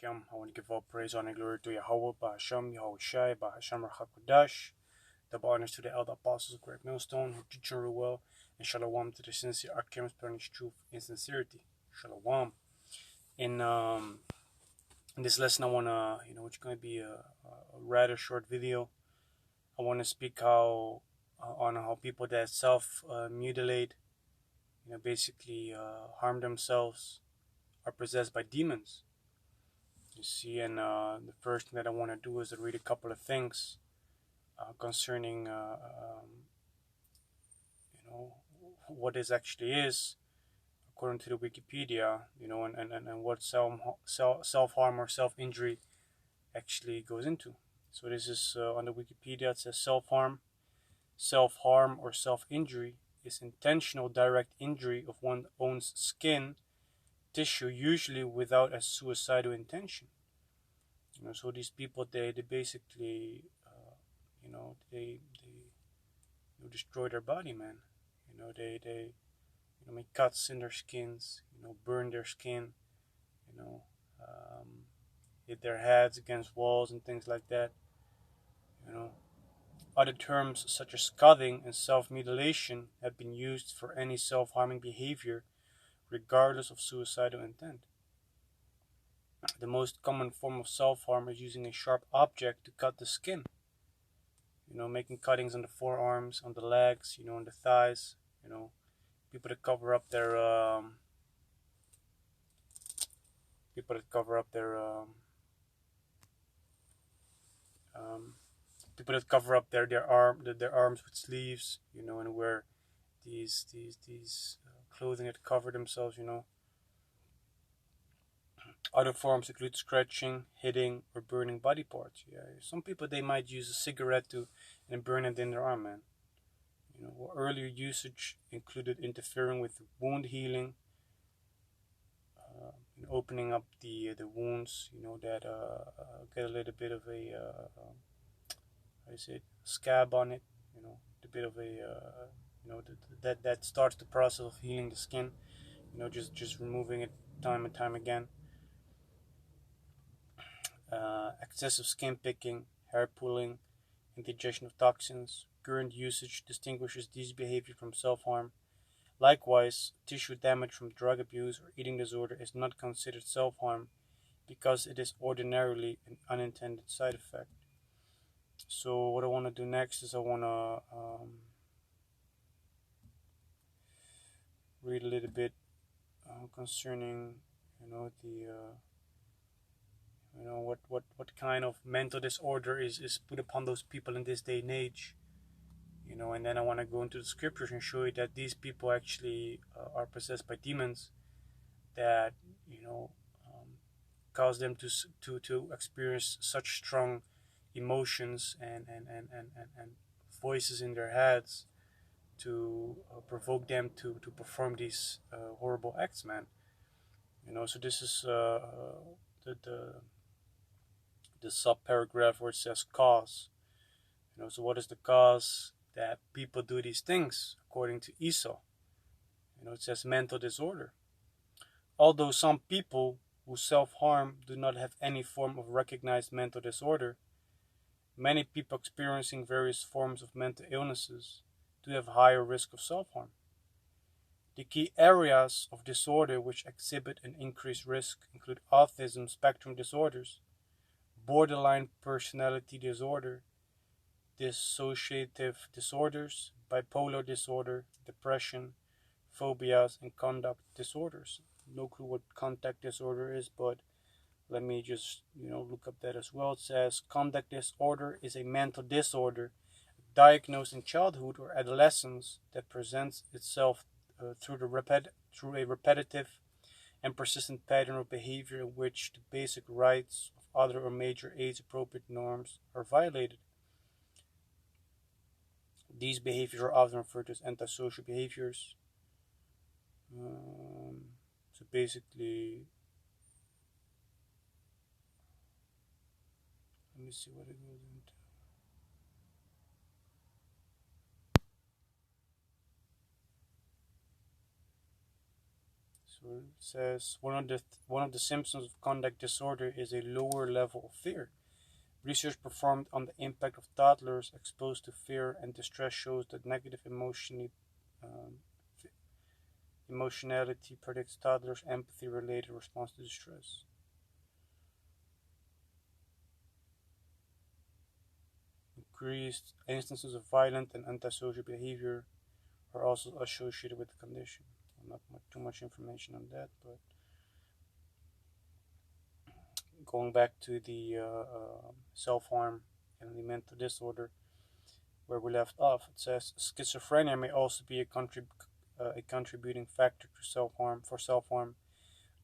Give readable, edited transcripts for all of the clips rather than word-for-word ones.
Akim. I want to give all praise, honor, and glory to Yahawah, Bahasham, Yahawashi, Bahasham, Rawchaa, Qadash. Double honors to the elder apostles of great Millstone who teach and rule well, and shalom to the sincere Akim, spreading his truth in sincerity. Shalom. In this lesson, I want to, it's going to be a rather short video. I want to speak on how people that self-mutilate, basically harm themselves, are possessed by demons. You see, and the first thing that I want to do is to read a couple of things concerning, what this actually is, according to the Wikipedia, and what self-harm or self-injury actually goes into. So this is on the Wikipedia. It says self-harm or self-injury is intentional direct injury of one's own skin tissue, usually without a suicidal intention. So these people, they basically, they destroy their body, man. They make cuts in their skins, burn their skin, hit their heads against walls and things like that. Other terms such as scudding and self-mutilation have been used for any self-harming behavior regardless of suicidal intent. The most common form of self-harm is using a sharp object to cut the skin. Making cuttings on the forearms, on the legs, on the thighs. People that cover up their their arms with sleeves, and wear these clothing that cover themselves, Other forms include scratching, hitting, or burning body parts. Some people, they might use a cigarette and burn it in their arm, man. Earlier usage included interfering with wound healing, opening up the wounds, that get a little bit of a scab on it, a bit of a that starts the process of healing the skin, just removing it time and time again. Excessive skin picking, hair pulling, and the ingestion of toxins. Current usage distinguishes these behaviors from self-harm. Likewise, tissue damage from drug abuse or eating disorder is not considered self-harm because it is ordinarily an unintended side effect. So what I want to do next is I want to read a little bit concerning, what kind of mental disorder is put upon those people in this day and age. And then I want to go into the scriptures and show you that these people actually are possessed by demons that, cause them to experience such strong emotions and voices in their heads to provoke them to perform these horrible acts, man. So this is the sub-paragraph where it says cause. So what is the cause that people do these things, according to Esau? It says mental disorder. Although some people who self-harm do not have any form of recognized mental disorder, many people experiencing various forms of mental illnesses do have higher risk of self-harm. The key areas of disorder which exhibit an increased risk include autism spectrum disorders, borderline personality disorder, dissociative disorders, bipolar disorder, depression, phobias, and conduct disorders. No clue what conduct disorder is, but let me just look up that as well. It says conduct disorder is a mental disorder diagnosed in childhood or adolescence that presents itself through a repetitive and persistent pattern of behavior in which the basic rights of other or major age-appropriate norms are violated. These behaviors are often referred to as antisocial behaviors. So basically, let me see what it goes into. So it says one of the symptoms of conduct disorder is a lower level of fear. Research performed on the impact of toddlers exposed to fear and distress shows that negative emotionality predicts toddlers' empathy-related response to distress. Increased instances of violent and antisocial behavior are also associated with the condition. Not too much information on that, but going back to the self-harm and the mental disorder where we left off, it says schizophrenia may also be a contributing factor to self-harm.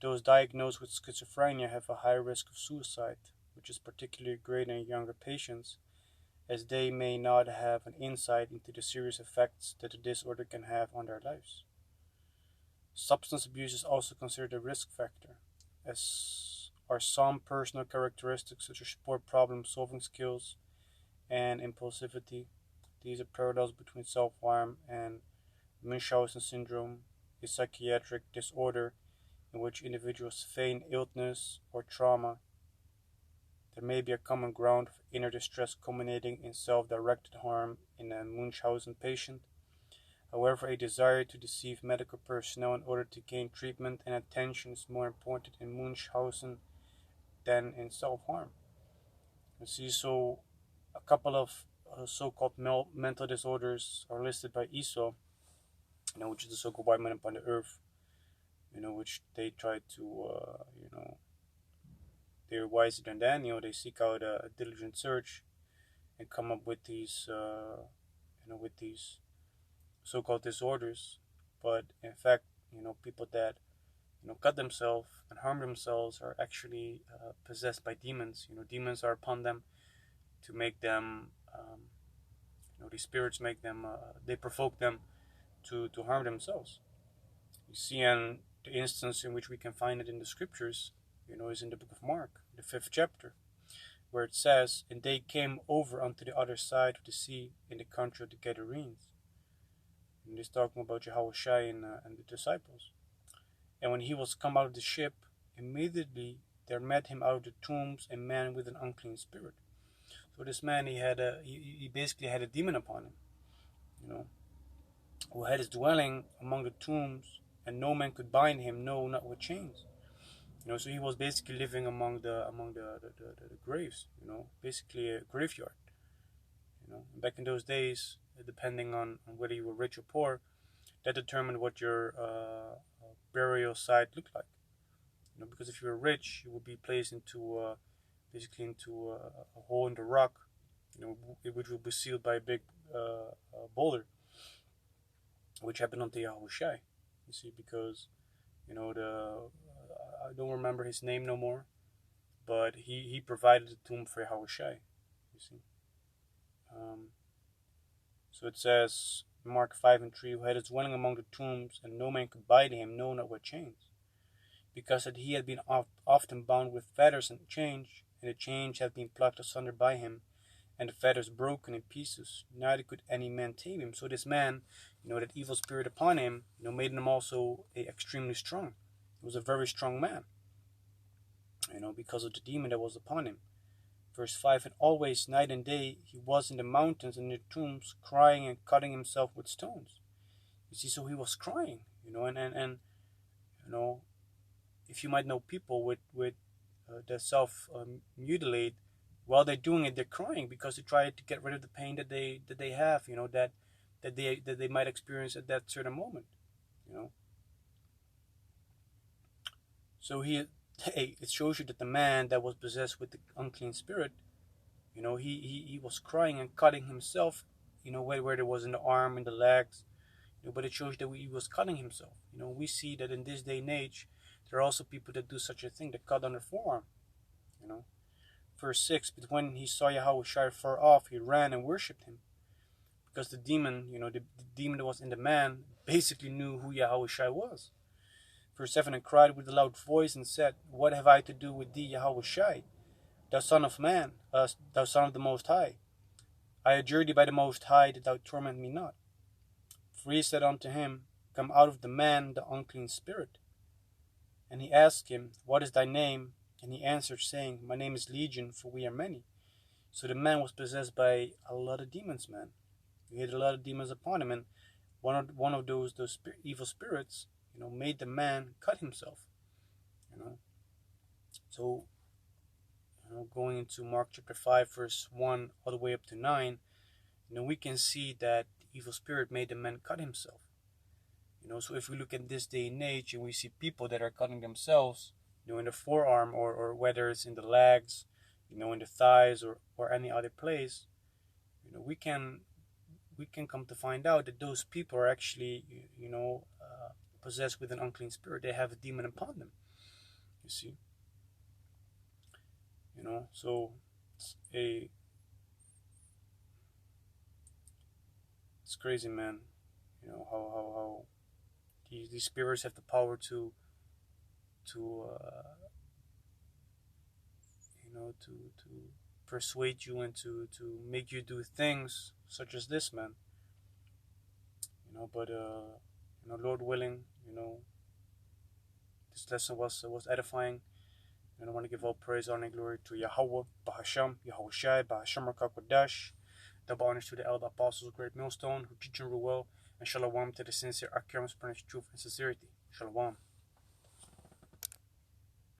Those diagnosed with schizophrenia have a high risk of suicide, which is particularly great in younger patients, as they may not have an insight into the serious effects that the disorder can have on their lives. Substance abuse is also considered a risk factor, as are some personal characteristics such as poor problem-solving skills and impulsivity. These are parallels between self-harm and Munchausen syndrome, a psychiatric disorder in which individuals feign illness or trauma. There may be a common ground of inner distress culminating in self-directed harm in a Munchausen patient. However, a desire to deceive medical personnel in order to gain treatment and attention is more important in Munchausen than in self-harm. You see, so a couple of so-called mental disorders are listed by ESO, which is the so-called white man upon the earth, which they try to, they're wiser than Daniel. They seek out a diligent search and come up with these, with these so-called disorders. But in fact, people that cut themselves and harm themselves are actually possessed by demons. Demons are upon them to make them, these spirits make them, they provoke them to harm themselves. You see, and the instance in which we can find it in the scriptures, is in the book of Mark, the 5th chapter, where it says, "And they came over unto the other side of the sea in the country of the Gadarenes." And he's talking about Yahawashi and the disciples. "And when he was come out of the ship, immediately there met him out of the tombs a man with an unclean spirit." So this man, he basically had a demon upon him, who had his dwelling among the tombs, and no man could bind him, no, not with chains. So he was basically living among the graves, basically a graveyard. Back in those days, depending on whether you were rich or poor, that determined what your burial site looked like. Because if you were rich, you would be placed into a hole in the rock, which would be sealed by a big boulder, which happened on the Yahawashi. You see, because I don't remember his name no more, but he provided the tomb for Yahawashi. You see. So it says, Mark 5:3, "Who had his dwelling among the tombs, and no man could bind him, no, not with chains, because that he had been often bound with fetters and chains, and the chains had been plucked asunder by him, and the fetters broken in pieces. Neither could any man tame him." So this man, that evil spirit upon him, made him also extremely strong. He was a very strong man, because of the demon that was upon him. Verse 5, "And always, night and day, he was in the mountains and in the tombs, crying and cutting himself with stones." You see, so he was crying, and if you might know people with that self-mutilate, while they're doing it, they're crying because they try to get rid of the pain that they have, that they might experience at that certain moment, So it shows you that the man that was possessed with the unclean spirit, he was crying and cutting himself, where there was in the arm and the legs, but it shows that he was cutting himself. We see that in this day and age, there are also people that do such a thing, that cut on their forearm. Verse 6, "But when he saw Yahawashi far off, he ran and worshipped him." Because the demon, the demon that was in the man, basically knew who Yahawashi was. Verse 7, "And cried with a loud voice and said, What have I to do with thee, Yahawashi, thou son of man, thou son of the Most High? I adjure thee by the Most High that thou torment me not. For he said unto him, Come out of the man, the unclean spirit. And he asked him, "What is thy name?" And he answered, saying, "My name is Legion, for we are many." So the man was possessed by a lot of demons, man. He had a lot of demons upon him, and one of those evil spirits, made the man cut himself. So going into Mark chapter 5, verse 1 all the way up to 9, we can see that the evil spirit made the man cut himself. So if we look at this day and age and we see people that are cutting themselves, in the forearm or whether it's in the legs, in the thighs or any other place, we can come to find out that those people are actually, possessed with an unclean spirit. They have a demon upon them. You see, so it's crazy, man. How these spirits have the power to persuade you and to make you do things such as this, man. But Lord willing, this lesson was edifying. And I want to give all praise, honor, and glory to Yahawah, Bahasham, Yahawashi, Bahasham, Rawchaa, Qadash. Double honors to the elder apostles of great Millstone who teach and rule well, and shalom to the sincere Archaeans, furnish truth and sincerity. Shalom.